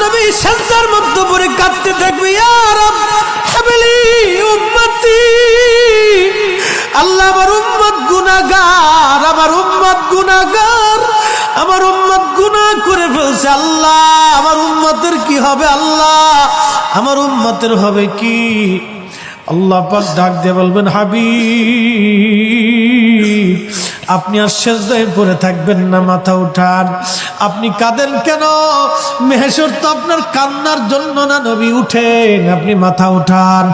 নবী সিজদার মধ্যে পড়ে কাঁদতে থাকবে, ইয়া রব হাবলি উম্মতি, আল্লাহ আমার উম্মত গুনাহগার, আমার উম্মত গুনাহগার, আমার উম্মত গুনাহ করে ফেলছে, আল্লাহ আমার উম্মতের কি হবে, আল্লাহ আমার উম্মতের হবে কি? আল্লাহ পাক ডাক দিয়ে বলবেন, হাবিব আপনি আর সিজদায় পড়ে থাকবেন না, মাথা উঠান। আপনি কাঁদেন কেন? মেহশর তো আপনার কান্নার জন্য না নবী, উঠেন, আপনি মাথা উঠান।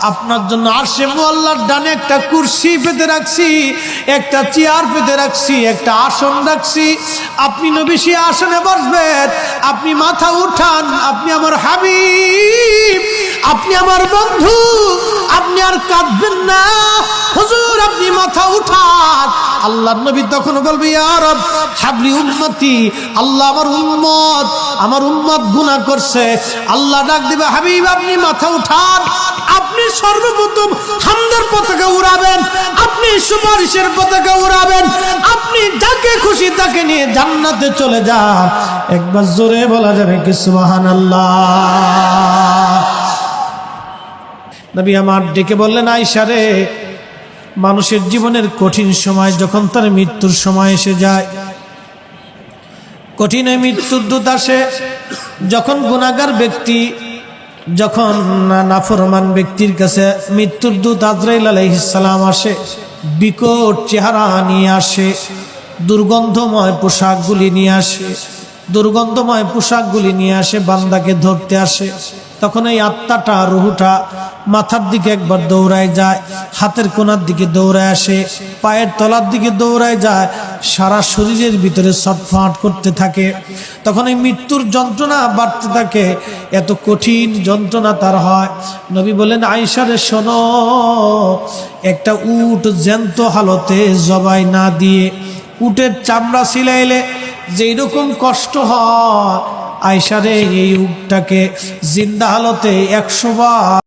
আপনার জন্য আরশে মুআল্লার ডানে একটা কুরসি পেতে রাখছি, একটা চেয়ার পেতে রাখছি, একটা আসন রাখছি, আপনি নবী সেই আসনে বসবেন। আপনি মাথা উঠান, আপনি আমার হাবিব, আপনি আমার বন্ধু, আপনি আর কাঁদবেন না। হুজুর আপনি মাথা উঠান। আল্লাহর নবী তখন বলবে, ইয়া রব হাবলি উম্মতি, আল্লাহ আমার উম্মত গুনাহ করছে। আল্লাহ ডাক দিবে, হাবিব আপনি মাথা উঠান। আপনি সর্বপ্রথম হামদের পতাকা উড়াবেন, আপনি সুপারিশের পতাকা উড়াবেন, আপনি যাকে খুশি তাকে নিয়ে জান্নাতে চলে যান। একবার জোরে বলা যাবে কি সুবহানাল্লাহ? নবী আমার ডেকে বললেন, আয়েশা রে, মানুষের জীবনের কঠিন সময় যখন তার মৃত্যুর সময় এসে যায়, কঠিন মৃত্যুর দূত আসে, যখন গুনাহগার ব্যক্তি, যখন নাফরমান ব্যক্তির কাছে মৃত্যুর দূত আজরাইল আলাইহিস সালাম আসে, বিকট চেহারা নিয়ে আসে, দুর্গন্ধময় পোশাকগুলি নিয়ে আসে, দুর্গন্ধময় পোশাকগুলি নিয়ে আসে, বান্দাকে ধরতে আসে। তখন এই আত্মাটা, রুহুটা মাথার দিকে একবার দৌড়ায় যায়, হাতের কোনার দিকে দৌড়ায় আসে, পায়ের তলার দিকে দৌড়ায় যায়, সারা শরীরের ভিতরে ছটফট করতে থাকে। তখন এই মৃত্যুর যন্ত্রণা বাড়তে থাকে, এত কঠিন যন্ত্রণা তার হয়। নবী বলেন, আয়েশা রে শোনো, একটা উট জ্যান্ত হালতে জবাই না দিয়ে উটের চামড়া ছিলাইলে যেই রকম কষ্ট হয়, আয়েশা রে এই উটটাকে জিন্দা হালতে 100 বার